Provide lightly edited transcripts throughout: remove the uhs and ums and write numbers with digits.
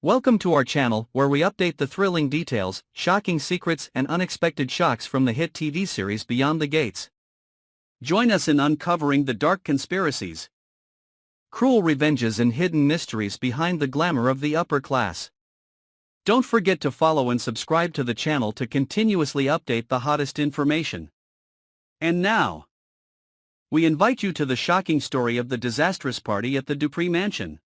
Welcome to our channel where we update the thrilling details, shocking secrets and unexpected shocks from the hit TV series Beyond the Gates. Join us in uncovering the dark conspiracies, cruel revenges and hidden mysteries behind the glamour of the upper class. Don't forget to follow and subscribe to the channel to continuously update the hottest information. And now, we invite you to the shocking story of the disastrous party at the Dupree Mansion.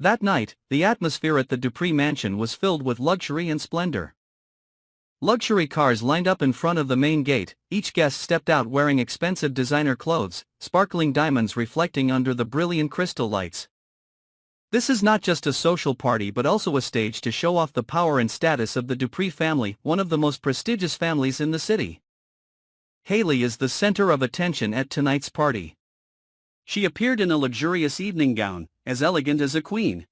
That night, the atmosphere at the Dupree Mansion was filled with luxury and splendor. Luxury cars lined up in front of the main gate, each guest stepped out wearing expensive designer clothes, sparkling diamonds reflecting under the brilliant crystal lights. This is not just a social party but also a stage to show off the power and status of the Dupree family, one of the most prestigious families in the city. Hayley is the center of attention at tonight's party. She appeared in a luxurious evening gown, as elegant as a queen.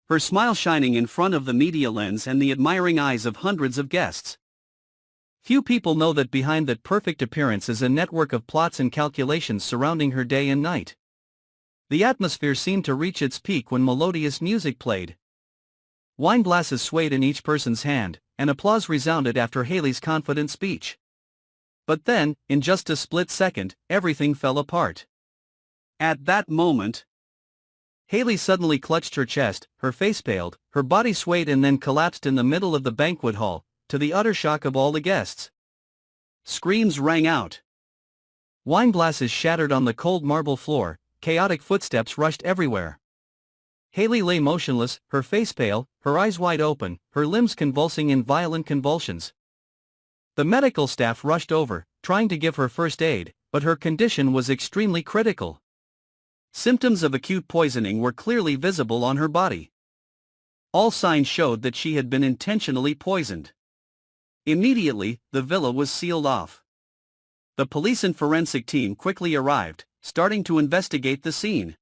Her smile shining in front of the media lens and the admiring eyes of hundreds of guests. Few people know that behind that perfect appearance is a network of plots and calculations surrounding her day and night. The atmosphere seemed to reach its peak when melodious music played. Wine glasses swayed in each person's hand, and applause resounded after Hayley's confident speech. But then, in just a split second, everything fell apart. At that moment, Hayley suddenly clutched her chest, her face paled, her body swayed and then collapsed in the middle of the banquet hall, to the utter shock of all the guests. Screams rang out. Wine glasses shattered on the cold marble floor, chaotic footsteps rushed everywhere. Hayley lay motionless, her face pale, her eyes wide open, her limbs convulsing in violent convulsions. The medical staff rushed over, trying to give her first aid, but her condition was extremely critical. Symptoms of acute poisoning were clearly visible on her body. All signs showed that she had been intentionally poisoned. Immediately, the villa was sealed off. The police and forensic team quickly arrived, starting to investigate the scene.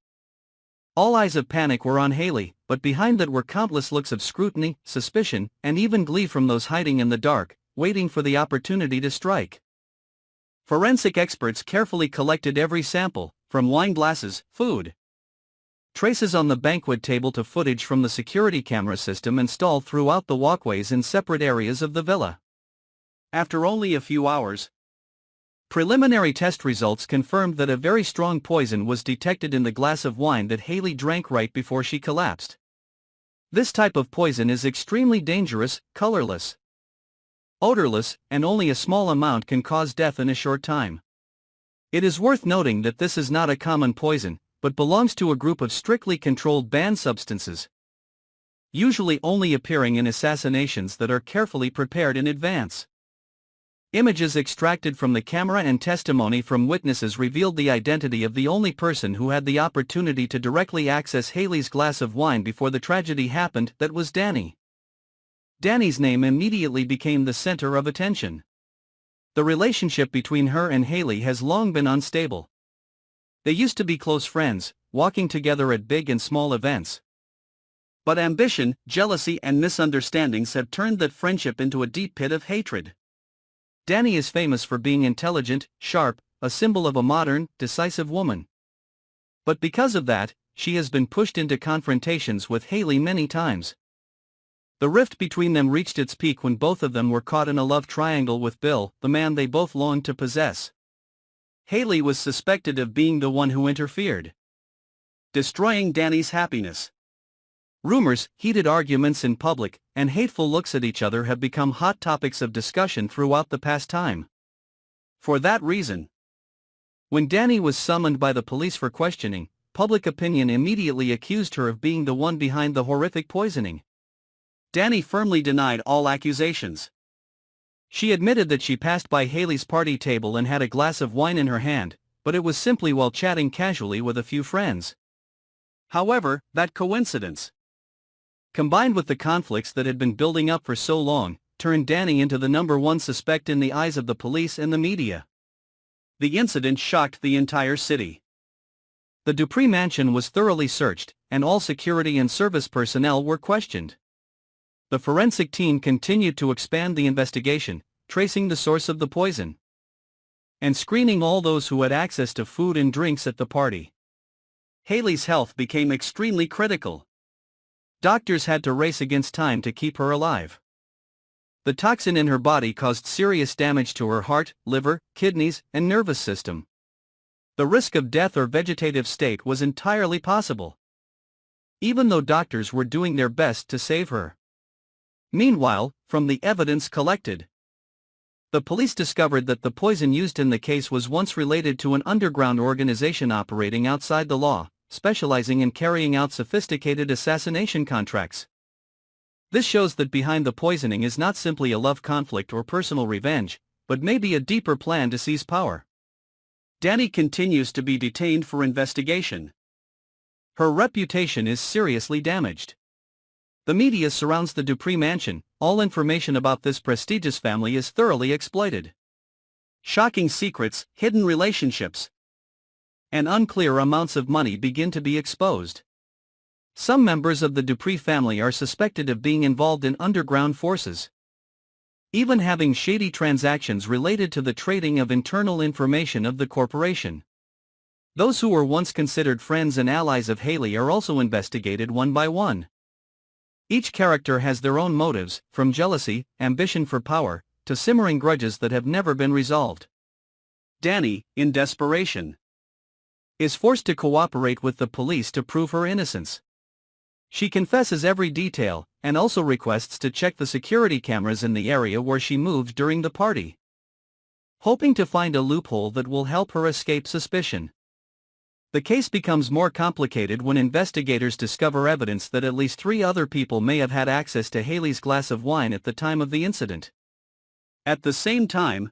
All eyes of panic were on Hayley, but behind that were countless looks of scrutiny, suspicion, and even glee from those hiding in the dark, waiting for the opportunity to strike. Forensic experts carefully collected every sample, from wine glasses, food traces on the banquet table to footage from the security camera system installed throughout the walkways in separate areas of the villa. After only a few hours, preliminary test results confirmed that a very strong poison was detected in the glass of wine that Hayley drank right before she collapsed. This type of poison is extremely dangerous, colorless, odorless, and only a small amount can cause death in a short time. It is worth noting that this is not a common poison, but belongs to a group of strictly controlled banned substances, usually only appearing in assassinations that are carefully prepared in advance. Images extracted from the camera and testimony from witnesses revealed the identity of the only person who had the opportunity to directly access Hayley's glass of wine before the tragedy happened, that was Danny. Danny's name immediately became the center of attention. The relationship between her and Hayley has long been unstable. They used to be close friends, walking together at big and small events. But ambition, jealousy and misunderstandings have turned that friendship into a deep pit of hatred. Danny is famous for being intelligent, sharp, a symbol of a modern, decisive woman. But because of that, she has been pushed into confrontations with Hayley many times. The rift between them reached its peak when both of them were caught in a love triangle with Bill, the man they both longed to possess. Hayley was suspected of being the one who interfered, destroying Danny's happiness. Rumors, heated arguments in public, and hateful looks at each other have become hot topics of discussion throughout the past time. For that reason, when Danny was summoned by the police for questioning, public opinion immediately accused her of being the one behind the horrific poisoning. Danny firmly denied all accusations. She admitted that she passed by Hayley's party table and had a glass of wine in her hand, but it was simply while chatting casually with a few friends. However, that coincidence, combined with the conflicts that had been building up for so long, turned Danny into the number one suspect in the eyes of the police and the media. The incident shocked the entire city. The Dupree Mansion was thoroughly searched, and all security and service personnel were questioned. The forensic team continued to expand the investigation, tracing the source of the poison and screening all those who had access to food and drinks at the party. Hayley's health became extremely critical. Doctors had to race against time to keep her alive. The toxin in her body caused serious damage to her heart, liver, kidneys, and nervous system. The risk of death or vegetative state was entirely possible, even though doctors were doing their best to save her. Meanwhile, from the evidence collected, the police discovered that the poison used in the case was once related to an underground organization operating outside the law, specializing in carrying out sophisticated assassination contracts. This shows that behind the poisoning is not simply a love conflict or personal revenge, but maybe a deeper plan to seize power. Dani continues to be detained for investigation. Her reputation is seriously damaged. The media surrounds the Dupree mansion. All information about this prestigious family is thoroughly exploited. Shocking secrets, hidden relationships, and unclear amounts of money begin to be exposed. Some members of the Dupree family are suspected of being involved in underground forces, even having shady transactions related to the trading of internal information of the corporation. Those who were once considered friends and allies of Hayley are also investigated one by one. Each character has their own motives, from jealousy, ambition for power, to simmering grudges that have never been resolved. Dani, in desperation, is forced to cooperate with the police to prove her innocence. She confesses every detail, and also requests to check the security cameras in the area where she moved during the party, hoping to find a loophole that will help her escape suspicion. The case becomes more complicated when investigators discover evidence that at least 3 other people may have had access to Hayley's glass of wine at the time of the incident. At the same time,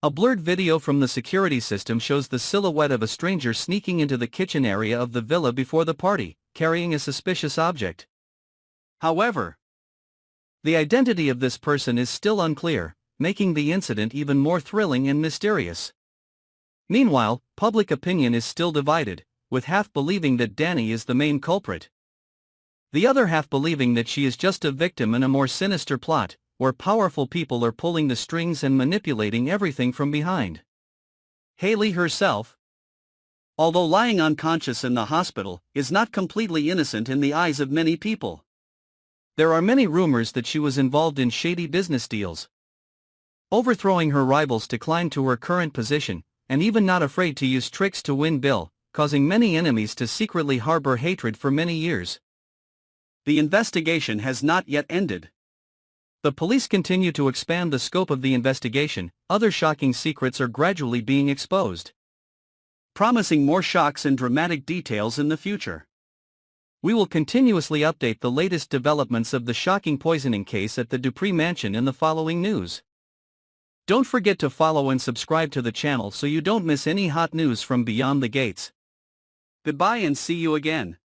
a blurred video from the security system shows the silhouette of a stranger sneaking into the kitchen area of the villa before the party, carrying a suspicious object. However, the identity of this person is still unclear, making the incident even more thrilling and mysterious. Meanwhile, public opinion is still divided, with half believing that Dani is the main culprit, the other half believing that she is just a victim in a more sinister plot, where powerful people are pulling the strings and manipulating everything from behind. Hayley herself, although lying unconscious in the hospital, is not completely innocent in the eyes of many people. There are many rumors that she was involved in shady business deals, overthrowing her rivals to climb to her current position, and even not afraid to use tricks to win Bill, causing many enemies to secretly harbor hatred for many years. The investigation has not yet ended. The police continue to expand the scope of the investigation. Other shocking secrets are gradually being exposed, promising more shocks and dramatic details in the future. We will continuously update the latest developments of the shocking poisoning case at the Dupree mansion in the following news. Don't forget to follow and subscribe to the channel so you don't miss any hot news from beyond the gates. Goodbye and see you again.